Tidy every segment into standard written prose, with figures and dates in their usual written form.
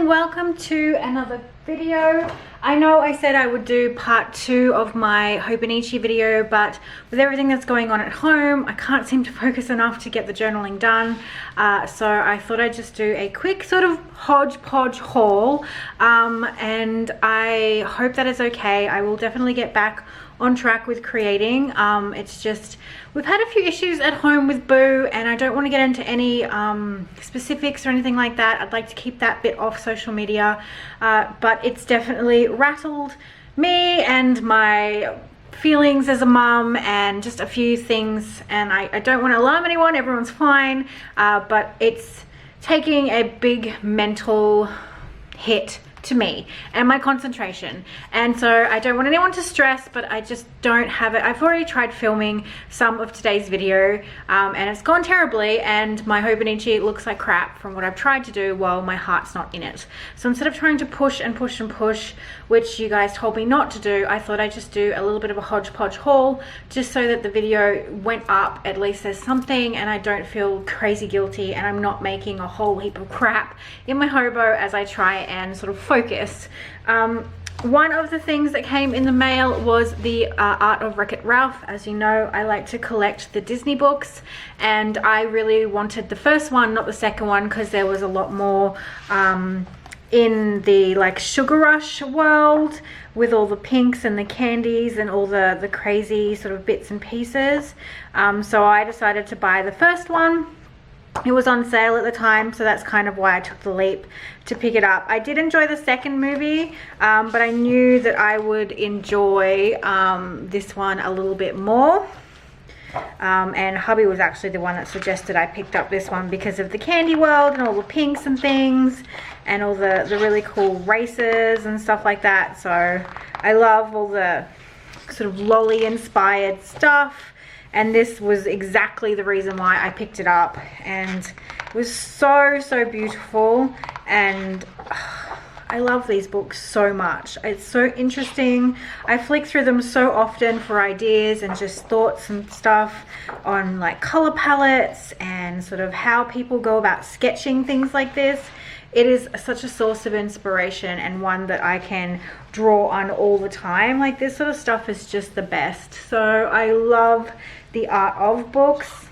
and welcome to another video. I know I said I would do part 2 of my Hobonichi video, but with everything that's going on at home, I can't seem to focus enough to get the journaling done. So I thought I'd just do a quick sort of hodgepodge haul, and I hope that is okay. I will definitely get back on track with creating. It's just we've had a few issues at home with Boo, and I don't want to get into any specifics or anything like that. I'd like to keep that bit off social media, but it's definitely rattled me and my feelings as a mum and just a few things, and I don't want to alarm anyone. Everyone's fine, but it's taking a big mental hit to me and my concentration, and so I don't want anyone to stress, but I just don't have it. I've already tried filming some of today's video, and it's gone terribly, and my Hobonichi looks like crap from what I've tried to do while my heart's not in it. So instead of trying to push and push and push, which you guys told me not to do, I thought I'd just do a little bit of a hodgepodge haul, just so that the video went up, at least there's something, and I don't feel crazy guilty, and I'm not making a whole heap of crap in my hobo as I try and sort of focus. One of the things that came in the mail was the Art of Wreck-It Ralph. As you know, I like to collect the Disney books, and I really wanted the first one, not the second one, because there was a lot more in the like Sugar Rush world with all the pinks and the candies and all the crazy sort of bits and pieces. So I decided to buy the first one. It was on sale at the time, so that's kind of why I took the leap to pick it up. I did enjoy the second movie, but I knew that I would enjoy this one a little bit more. And hubby was actually the one that suggested I picked up this one because of the candy world and all the pinks and things and all the really cool races and stuff like that. So I love all the sort of lolly inspired stuff. And this was exactly the reason why I picked it up, and it was so beautiful, and I love these books so much. It's so interesting. I flick through them so often for ideas and just thoughts and stuff on like color palettes and sort of how people go about sketching things like this. It is such a source of inspiration, and one that I can draw on all the time. Like, this sort of stuff is just the best. So I love the art of books,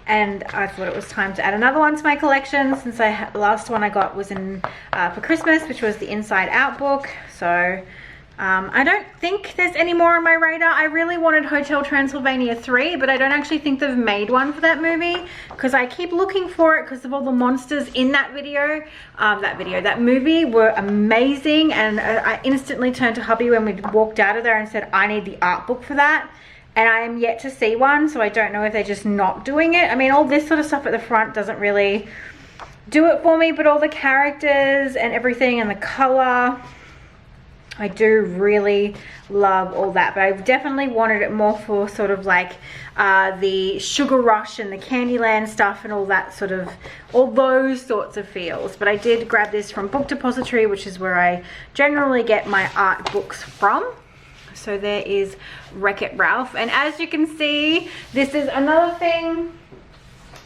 and I thought it was time to add another one to my collection, since the last one I got was in for Christmas, which was the Inside Out book. So I don't think there's any more on my radar. I really wanted Hotel Transylvania 3, but I don't actually think they've made one for that movie, because I keep looking for it because of all the monsters in that video. That movie were amazing, and I instantly turned to hubby when we walked out of there and said, I need the art book for that. And I am yet to see one, so I don't know if they're just not doing it. I mean, all this sort of stuff at the front doesn't really do it for me, but all the characters and everything and the color, I do really love all that. But I definitely wanted it more for sort of like the Sugar Rush and the Candyland stuff and all that sort of, all those sorts of feels. But I did grab this from Book Depository, which is where I generally get my art books from. So there is Wreck-It Ralph, and as you can see, this is another thing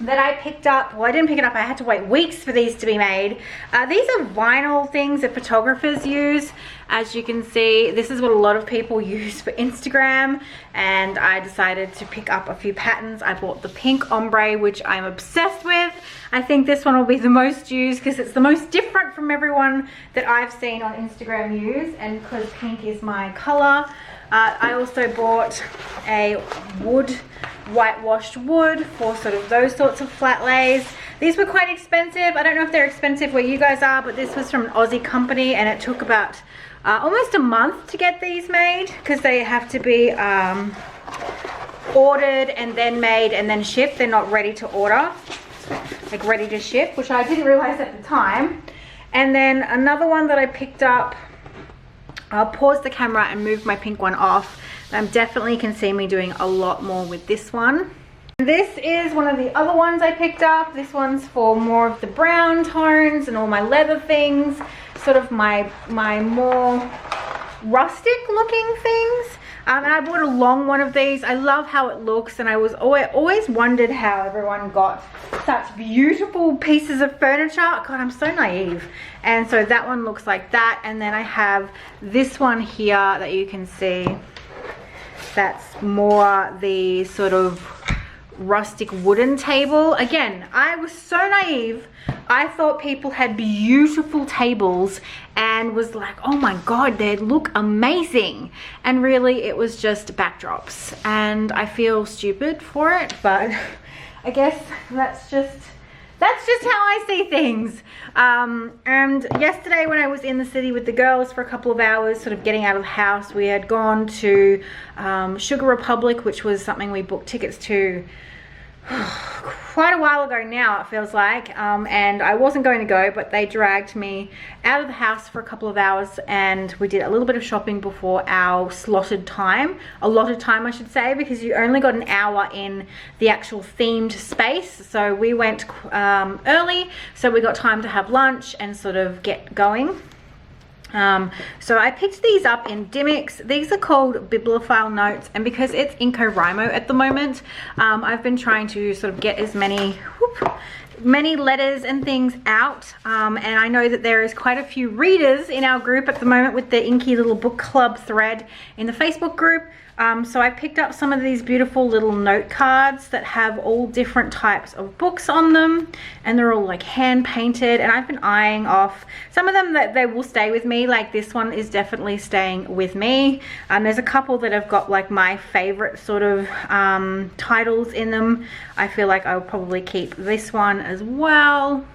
that I picked up. Well, I didn't pick it up, I had to wait weeks for these to be made. These are vinyl things that photographers use. As you can see, this is what a lot of people use for Instagram, and I decided to pick up a few patterns. I bought the pink ombre, which I'm obsessed with. I think this one will be the most used because it's the most different from everyone that I've seen on Instagram use, and because pink is my color. I also bought a whitewashed wood for sort of those sorts of flat lays. These were quite expensive. I don't know if they're expensive where you guys are, but this was from an Aussie company, and it took about almost a month to get these made, because they have to be ordered and then made and then shipped. They're not ready to order, like ready to ship, which I didn't realize at the time. And then another one that I picked up, I'll pause the camera and move my pink one off. Definitely can see me doing a lot more with this one. This is one of the other ones I picked up. This one's for more of the brown tones and all my leather things, sort of my more rustic looking things. And I bought a long one of these. I love how it looks, and I was always wondered how everyone got such beautiful pieces of furniture. God, I'm so naive. And so that one looks like that. And then I have this one here that you can see. That's more the sort of rustic wooden table. Again, I was so naive. I thought people had beautiful tables and was like, oh my god, they look amazing. And really it was just backdrops, and I feel stupid for it, but I guess that's just how I see things. And yesterday when I was in the city with the girls for a couple of hours, sort of getting out of the house, we had gone to Sugar Republic, which was something we booked tickets to quite a while ago now, it feels like, and I wasn't going to go, but they dragged me out of the house for a couple of hours, and we did a little bit of shopping before our allotted time, I should say, because you only got an hour in the actual themed space. So we went early, so we got time to have lunch and sort of get going. So I picked these up in Dimmicks. These are called Bibliophile Notes, and because it's NaNoWriMo at the moment, I've been trying to sort of get as many letters and things out, and I know that there is quite a few readers in our group at the moment with the Inky little book club thread in the Facebook group. So I picked up some of these beautiful little note cards that have all different types of books on them, and they're all like hand painted, and I've been eyeing off some of them that they will stay with me. Like this one is definitely staying with me. There's a couple that have got like my favorite sort of titles in them. I feel like I'll probably keep this one as well,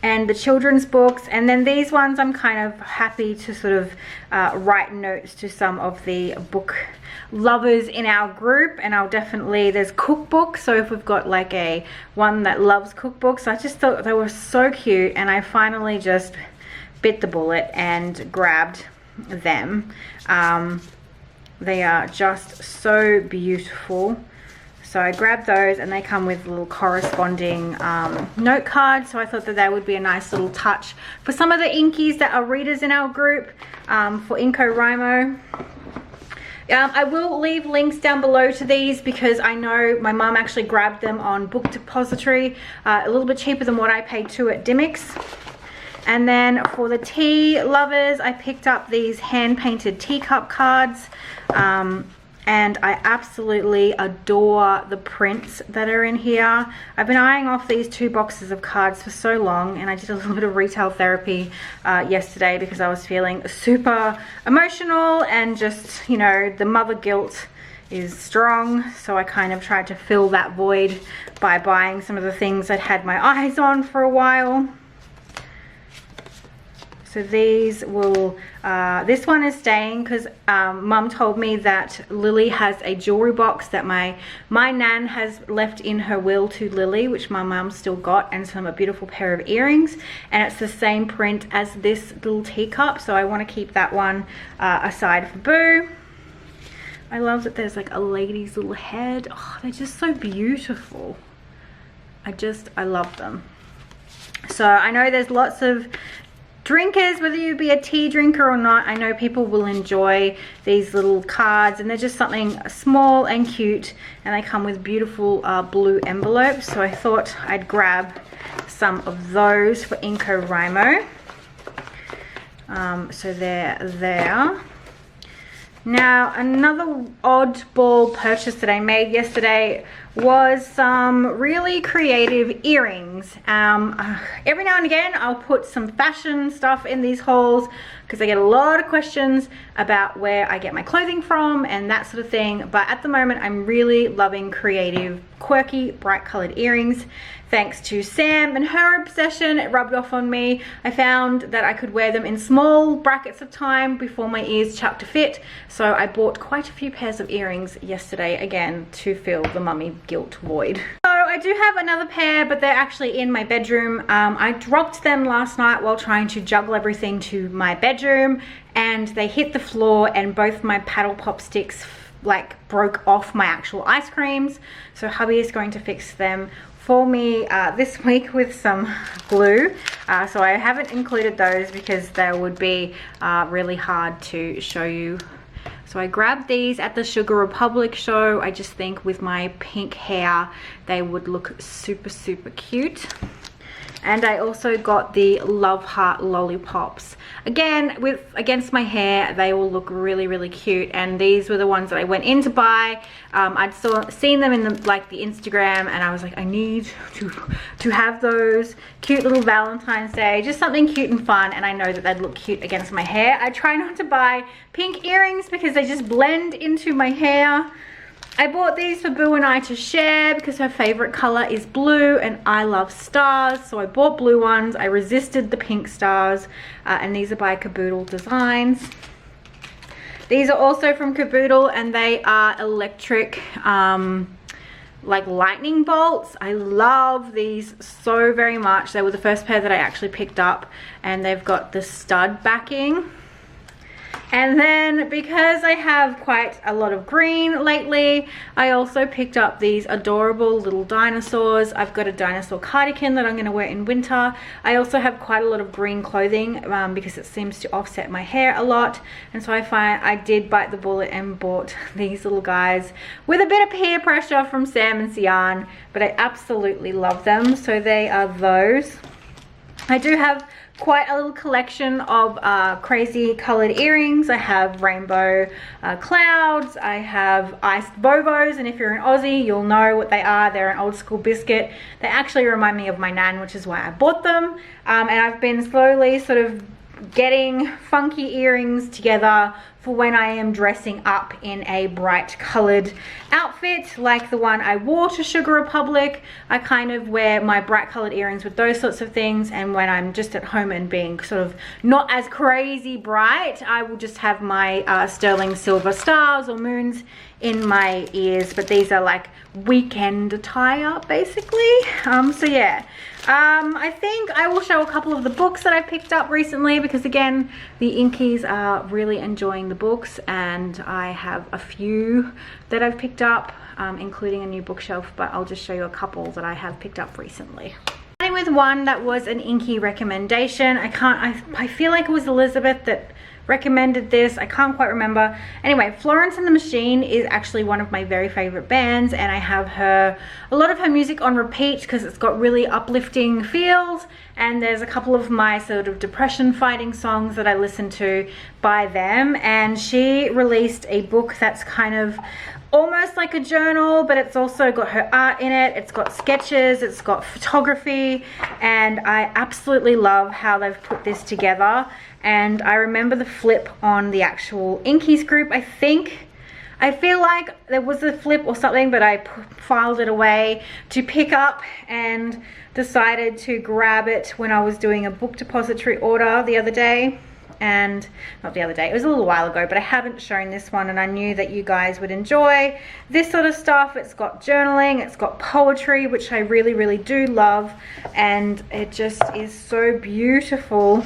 and the children's books. And then these ones I'm kind of happy to sort of write notes to some of the book lovers in our group. And I'll definitely, there's cookbooks, so if we've got like one that loves cookbooks, I just thought they were so cute, and I finally just bit the bullet and grabbed them. They are just so beautiful. So I grabbed those, and they come with little corresponding note cards. So I thought that that would be a nice little touch for some of the Inkies that are readers in our group for NaNoWriMo. I will leave links down below to these because I know my mum actually grabbed them on Book Depository, a little bit cheaper than what I paid to at Dimmicks. And then for the tea lovers, I picked up these hand-painted teacup cards. And I absolutely adore the prints that are in here. I've been eyeing off these 2 boxes of cards for so long, and I did a little bit of retail therapy yesterday because I was feeling super emotional, and just, you know, the mother guilt is strong. So I kind of tried to fill that void by buying some of the things I'd had my eyes on for a while. So these will, this one is staying because Mum told me that Lily has a jewelry box that my nan has left in her will to Lily, which my mum still got, and a beautiful pair of earrings, and it's the same print as this little teacup, so I want to keep that one aside for Boo. I love that there's like a lady's little head. Oh, they're just so beautiful. I love them. So I know there's lots of drinkers, whether you be a tea drinker or not, I know people will enjoy these little cards, and they're just something small and cute, and they come with beautiful blue envelopes. So I thought I'd grab some of those for NaNoWriMo. So they're there. Now, another oddball purchase that I made yesterday was some really creative earrings. Every now and again I'll put some fashion stuff in these hauls because I get a lot of questions about where I get my clothing from and that sort of thing, but at the moment I'm really loving creative, quirky, bright colored earrings. Thanks to Sam and her obsession, it rubbed off on me. I found that I could wear them in small brackets of time before my ears chucked to fit, so I bought quite a few pairs of earrings yesterday, again to fill the mummy guilt void. So I do have another pair, but they're actually in my bedroom. I dropped them last night while trying to juggle everything to my bedroom, and they hit the floor, and both my paddle pop sticks like broke off my actual ice creams. So hubby is going to fix them for me this week with some glue. So I haven't included those because they would be really hard to show you So I grabbed these at the Sugar Republic show. I just think with my pink hair, they would look super, super cute. And I also got the Love Heart lollipops. Again, against my hair, they will look really, really cute. And these were the ones that I went in to buy. I'd seen them in the Instagram, and I was like, I need to have those. Cute little Valentine's Day, just something cute and fun. And I know that they'd look cute against my hair. I try not to buy pink earrings because they just blend into my hair. I bought these for Boo and I to share because her favorite color is blue and I love stars. So I bought blue ones. I resisted the pink stars, and these are by Caboodle Designs. These are also from Caboodle, and they are electric like lightning bolts. I love these so very much. They were the first pair that I actually picked up, and they've got the stud backing. And then because I have quite a lot of green lately, I also picked up these adorable little dinosaurs. I've got a dinosaur cardigan that I'm going to wear in winter. I also have quite a lot of green clothing because it seems to offset my hair a lot. And so I did bite the bullet and bought these little guys with a bit of peer pressure from Sam and Sian, but I absolutely love them. So they are those. I do have quite a little collection of crazy colored earrings. I have rainbow clouds. I have iced bobos, and if you're an Aussie, you'll know what they are. They're an old school biscuit. They actually remind me of my nan, which is why I bought them. And I've been slowly sort of getting funky earrings together for when I am dressing up in a bright colored outfit like the one I wore to Sugar Republic. I kind of wear my bright colored earrings with those sorts of things, and when I'm just at home and being sort of not as crazy bright, I will just have my sterling silver stars or moons in my ears. But these are like weekend attire basically. So yeah, I think I will show a couple of the books that I picked up recently because again, the Inkies are really enjoying the books, and I have a few that I've picked up, including a new bookshelf, but I'll just show you a couple that I have picked up recently. Starting with one that was an Inky recommendation. I feel like it was Elizabeth that recommended this. I can't quite remember. Anyway, Florence and the Machine is actually one of my very favorite bands, and I have a lot of her music on repeat because it's got really uplifting feels, and there's a couple of my sort of depression fighting songs that I listen to by them. And she released a book that's kind of almost like a journal, but it's also got her art in it. It's got sketches, it's got photography, and I absolutely love how they've put this together. And I remember the flip on the actual Inkies group. I feel like there was a flip or something, but I filed it away to pick up and decided to grab it when I was doing a book depository order the other day. And not the other day, it was a little while ago, but I haven't shown this one, and I knew that you guys would enjoy this sort of stuff. It's got journaling, it's got poetry, which I really, really do love, and it just is so beautiful.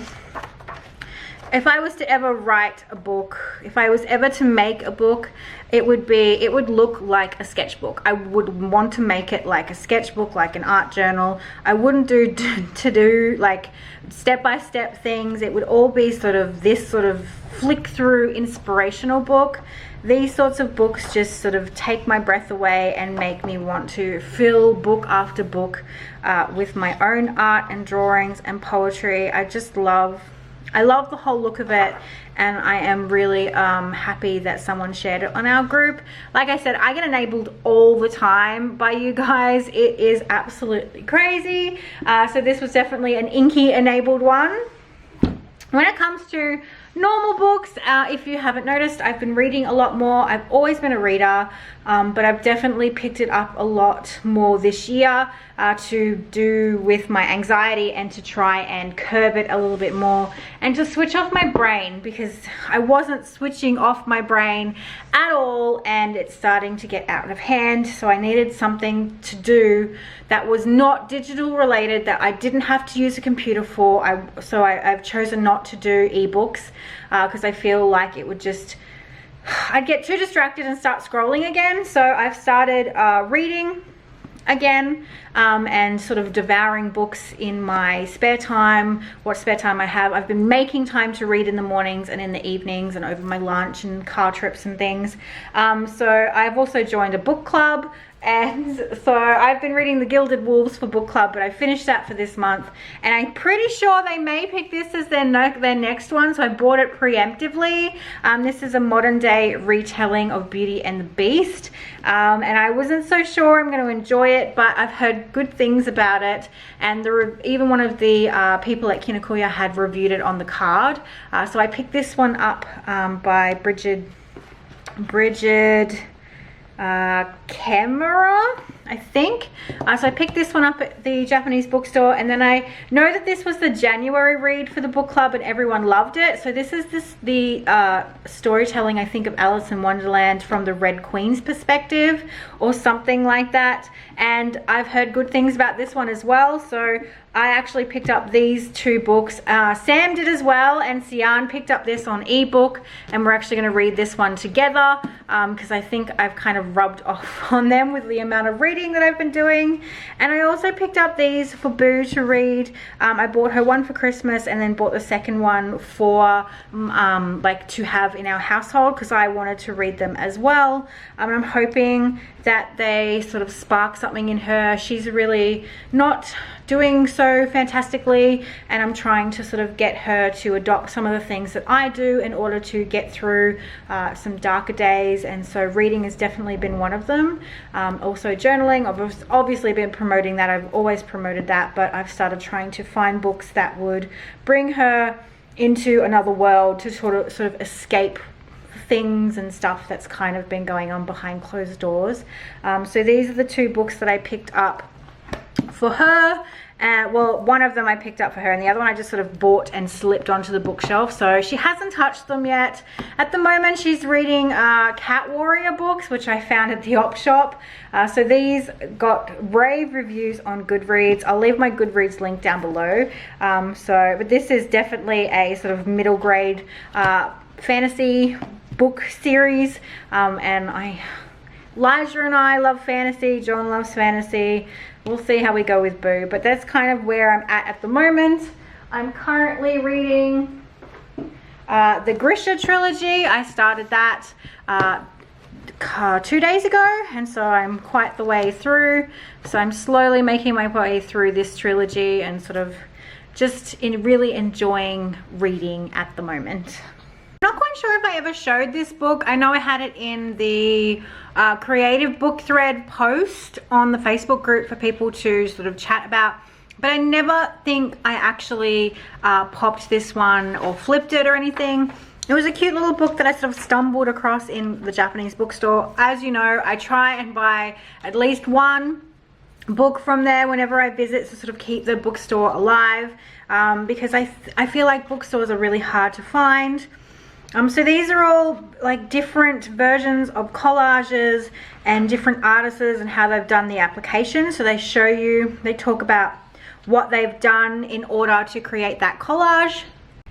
If I was to ever write a book, if I was ever to make a book, it would look like a sketchbook. I would want to make it like a sketchbook, like an art journal. I wouldn't do like step-by-step things. It would all be sort of this sort of flick through inspirational book. These sorts of books just sort of take my breath away and make me want to fill book after book with my own art and drawings and poetry. I love the whole look of it, and I am really happy that someone shared it on our group. Like I said, I get enabled all the time by you guys. It is absolutely crazy. So this was definitely an Inky enabled one. When it comes to normal books, if you haven't noticed, I've been reading a lot more. I've always been a reader, but I've definitely picked it up a lot more this year to do with my anxiety and to try and curb it a little bit more and to switch off my brain, because I wasn't switching off my brain at all and it's starting to get out of hand. So I needed something to do that was not digital related, that I didn't have to use a computer for. I've chosen not to do ebooks because I feel like it would just, I'd get too distracted and start scrolling again. So I've started reading, again, and sort of devouring books in my spare time, what spare time I have. I've been making time to read in the mornings and in the evenings and over my lunch and car trips and things. So I've also joined a book club, and so I've been reading The Gilded Wolves for book club, but I finished that for this month, and I'm pretty sure they may pick this as their next one, so I bought it preemptively. This is a modern day retelling of Beauty and the Beast, and I wasn't so sure I'm going to enjoy it, but I've heard good things about it, and even one of the people at Kinokuniya had reviewed it on the card, so I picked this one up by Bridget Camera, I think. So I picked this one up at the Japanese bookstore, and then I know that this was the January read for the book club and everyone loved it. So this is the storytelling, I think, of Alice in Wonderland from the Red Queen's perspective or something like that, and I've heard good things about this one as well. So I actually picked up these two books. Sam did as well, and Sian picked up this on ebook, and we're actually going to read this one together because I think I've kind of rubbed off on them with the amount of reading that I've been doing. And I also picked up these for Boo to read. I bought her one for Christmas and then bought the second one for like to have in our household because I wanted to read them as well. And I'm hoping that they sort of spark something in her. She's really not doing so fantastically, and I'm trying to sort of get her to adopt some of the things that I do in order to get through some darker days, and so reading has definitely been one of them. Also journaling, I've obviously been promoting that. I've always promoted that, but I've started trying to find books that would bring her into another world to sort of escape things and stuff that's kind of been going on behind closed doors. So these are the two books that I picked up for her. Well, one of them I picked up for her, and the other one I just sort of bought and slipped onto the bookshelf, so she hasn't touched them yet. At the moment she's reading Cat Warrior books, which I found at the op shop. So these got rave reviews on Goodreads. I'll leave my Goodreads link down below. But this is definitely a sort of middle grade fantasy book series, and Elijah and I love fantasy, John loves fantasy. We'll see how we go with Boo, but that's kind of where I'm at the moment. I'm currently reading the Grisha trilogy. I started that 2 days ago, and so I'm quite the way through. So I'm slowly making my way through this trilogy and sort of just really enjoying reading at the moment. I'm not quite sure if I ever showed this book. I know I had it in the creative book thread post on the Facebook group for people to sort of chat about, but I never think I actually popped this one or flipped it or anything. It was a cute little book that I sort of stumbled across in the Japanese bookstore. As you know, I try and buy at least one book from there whenever I visit to sort of keep the bookstore alive, because I feel like bookstores are really hard to find. So these are all like different versions of collages and different artists and how they've done the application. So they show you, they talk about what they've done in order to create that collage.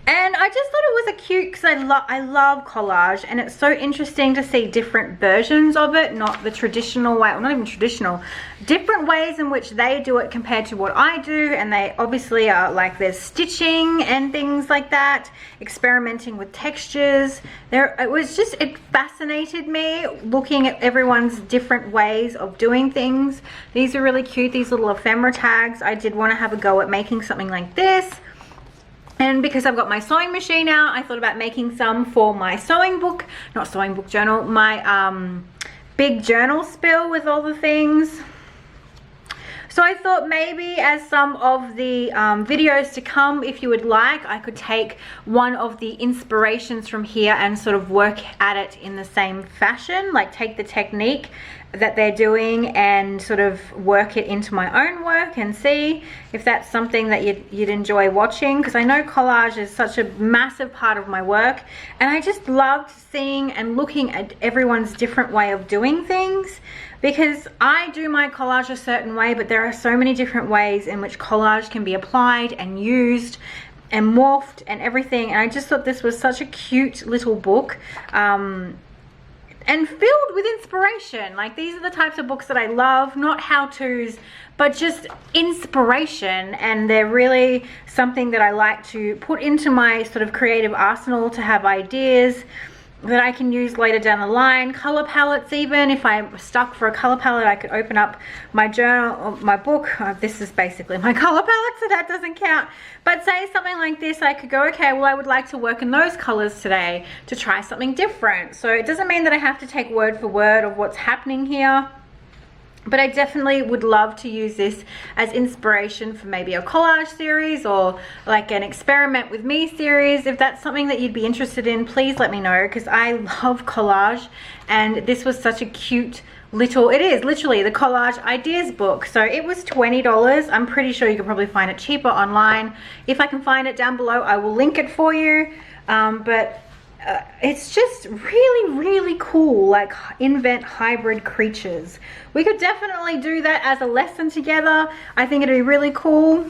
And I just thought it was a cute, because I love collage, and it's so interesting to see different versions of it, not the traditional way, well, not even traditional, different ways in which they do it compared to what I do. And they obviously are like, there's stitching and things like that, experimenting with textures. It fascinated me looking at everyone's different ways of doing things. These are really cute, these little ephemera tags. I did want to have a go at making something like this. And because I've got my sewing machine out, I thought about making some for my sewing book, not sewing book journal, my big journal spill with all the things. So I thought maybe as some of the videos to come, if you would like, I could take one of the inspirations from here and sort of work at it in the same fashion, like take the technique that they're doing and sort of work it into my own work and see if that's something that you'd enjoy watching, because I know collage is such a massive part of my work, and I just loved seeing and looking at everyone's different way of doing things, because I do my collage a certain way, but there are so many different ways in which collage can be applied and used and morphed and everything. And I just thought this was such a cute little book. and filled with inspiration. Like, these are the types of books that I love, not how-tos, but just inspiration. And they're really something that I like to put into my sort of creative arsenal to have ideas that I can use later down the line. Color palettes, even if I'm stuck for a color palette, I could open up my journal or my book. This is basically my color palette, so that doesn't count. But say something like this, I could go, okay, well, I would like to work in those colors today to try something different. So it doesn't mean that I have to take word for word of what's happening here. But I definitely would love to use this as inspiration for maybe a collage series or like an experiment with me series. If that's something that you'd be interested in, please let me know, because I love collage, and this was such a cute little, it is literally the collage ideas book. So it was $20. I'm pretty sure you can probably find it cheaper online. If I can find it down below, I will link it for you. It's just really cool, like invent hybrid creatures. We could definitely do that as a lesson together. I think it'd be really cool.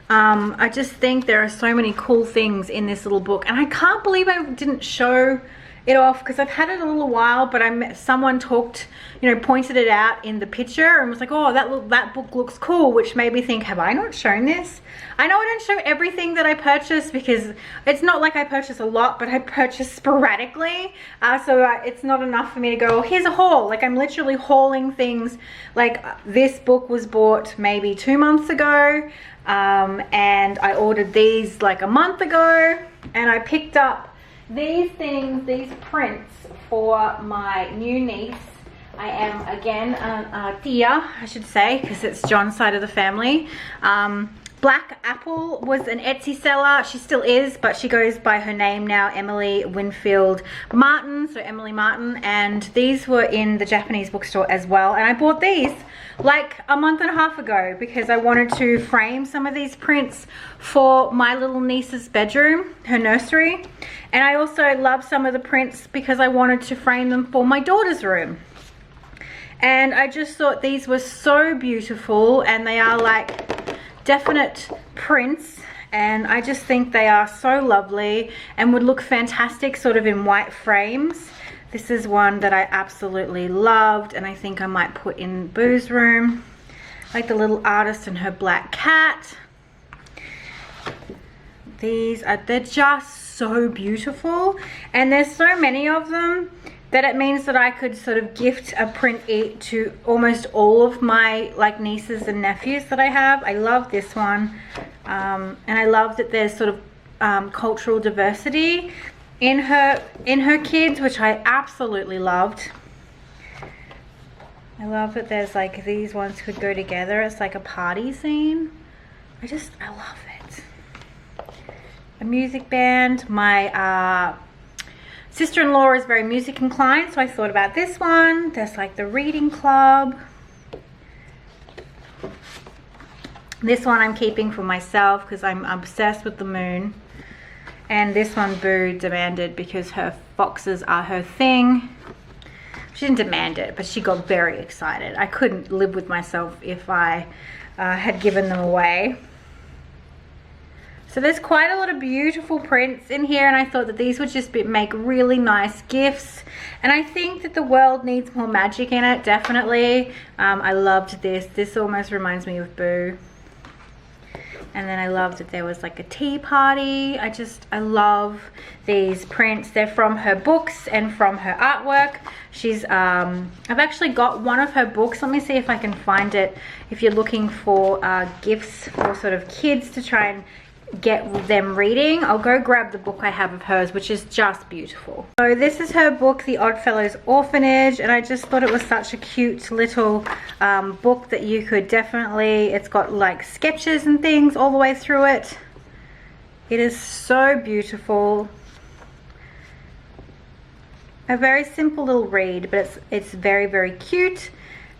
I just think there are so many cool things in this little book, and I can't believe I didn't show it off, because I've had it a little while, but someone talked, you know, pointed it out in the picture and was like, oh, that book looks cool, which made me think, have I not shown this? I know I don't show everything that I purchase, because it's not like I purchase a lot, but I purchase sporadically, it's not enough for me to go, oh, here's a haul. Like, I'm literally hauling things. Like, this book was bought maybe 2 months ago, and I ordered these like a month ago, and I picked up these things, these prints for my new niece. I am again Tia, I should say, because it's John's side of the family. Black Apple was an Etsy seller. She still is, but she goes by her name now, Emily Winfield Martin, so Emily Martin. And these were in the Japanese bookstore as well, and I bought these like a month and a half ago because I wanted to frame some of these prints for my little niece's bedroom, her nursery. And I also love some of the prints because I wanted to frame them for my daughter's room. And I just thought these were so beautiful, and they are like definite prints, and I just think they are so lovely and would look fantastic sort of in white frames. This is one that I absolutely loved, and I think I might put in Boo's room, like the little artist and her black cat. They're just so beautiful, and there's so many of them that it means that I could sort of gift a print to almost all of my like nieces and nephews that I have. I love this one, and I love that there's sort of cultural diversity in her kids, which I absolutely loved. I love that there's like these ones could go together. It's like a party scene. I love it. A music band. My sister-in-law is very music inclined, so I thought about this one. There's like the reading club. This one I'm keeping for myself because I'm obsessed with the moon. And this one Boo demanded because her foxes are her thing. She didn't demand it, but she got very excited. I couldn't live with myself if I had given them away. So there's quite a lot of beautiful prints in here, and I thought that these would just make really nice gifts. And I think that the world needs more magic in it, definitely. I loved this. This almost reminds me of Boo. And then I loved that there was like a tea party. I love these prints. They're from her books and from her artwork. I've actually got one of her books. Let me see if I can find it. If you're looking for gifts for sort of kids to try and get them reading, I'll go grab the book I have of hers, which is just beautiful. So this is her book, The Oddfellows Orphanage, and I just thought it was such a cute little book that you could definitely, it's got like sketches and things all the way through it. It is so beautiful. A very simple little read, but it's very cute,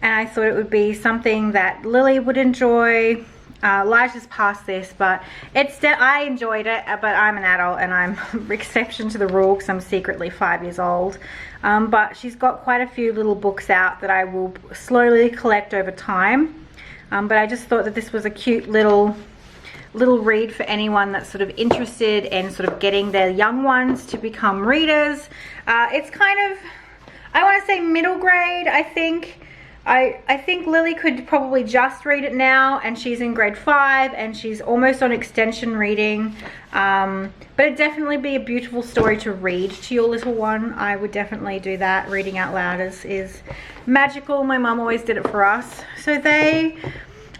and I thought it would be something that Lily would enjoy. Elijah's past this, but I enjoyed it, but I'm an adult and I'm exception to the rule because I'm secretly 5 years old. But she's got quite a few little books out that I will slowly collect over time. But I just thought that this was a cute little little read for anyone that's sort of interested in sort of getting their young ones to become readers. It's kind of, I want to say middle grade, I think. I think Lily could probably just read it now, and she's in grade 5 and she's almost on extension reading. But it'd definitely be a beautiful story to read to your little one. I would definitely do that. Reading out loud is magical. My mum always did it for us. So they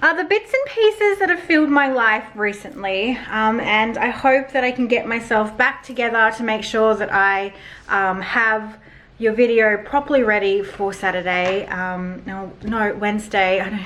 are the bits and pieces that have filled my life recently, and I hope that I can get myself back together to make sure that I have your video properly ready for Saturday. No, Wednesday. I don't,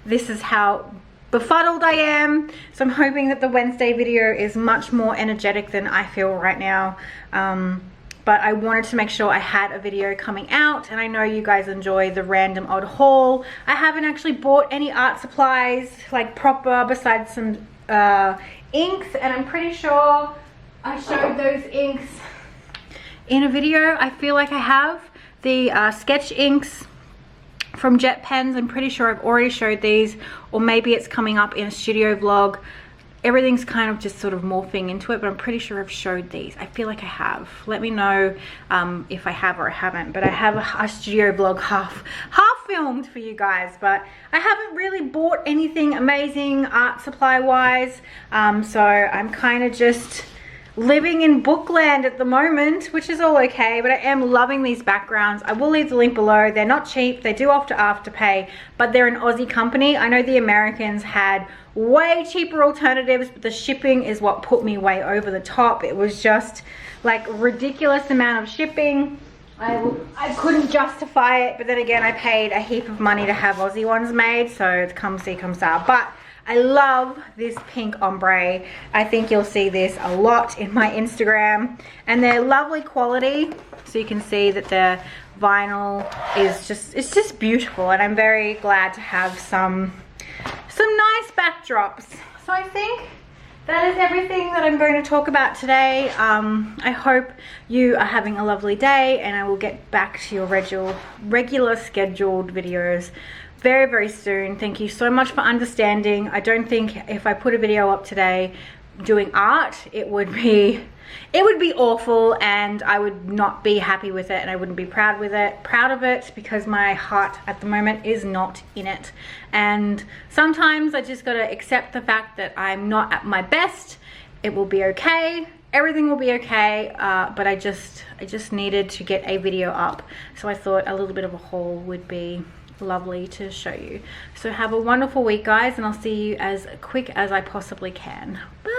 this is how befuddled I am. So I'm hoping that the Wednesday video is much more energetic than I feel right now. But I wanted to make sure I had a video coming out, and I know you guys enjoy the random odd haul. I haven't actually bought any art supplies, like proper, besides some inks, and I'm pretty sure I showed those inks in a video. I feel like I have the sketch inks from Jet Pens. I'm pretty sure I've already showed these, or maybe it's coming up in a studio vlog. Everything's kind of just sort of morphing into it, but I'm pretty sure I've showed these. I feel like I have. Let me know if I have or I haven't, but I have a studio vlog half filmed for you guys, but I haven't really bought anything amazing art supply wise, so I'm kind of just living in bookland at the moment, which is all okay, but I am loving these backgrounds. I will leave the link below. They're not cheap. They do offer afterpay, but they're an Aussie company. I know the Americans had way cheaper alternatives, but the shipping is what put me way over the top. It was just like ridiculous amount of shipping. I couldn't justify it, but then again, I paid a heap of money to have Aussie ones made, so it's come see, come saw. But I love this pink ombre. I think you'll see this a lot in my Instagram, and they're lovely quality. So you can see that the vinyl is it's just beautiful, and I'm very glad to have some nice backdrops. So I think that is everything that I'm going to talk about today. I hope you are having a lovely day, and I will get back to your regular scheduled videos very, very soon. Thank you so much for understanding. I don't think if I put a video up today doing art, it would be awful, and I would not be happy with it, and I wouldn't be proud of it, because my heart at the moment is not in it. And sometimes I just gotta accept the fact that I'm not at my best. It will be okay. Everything will be okay, but I just needed to get a video up, so I thought a little bit of a haul would be lovely to show you. So have a wonderful week, guys, and I'll see you as quick as I possibly can. Bye.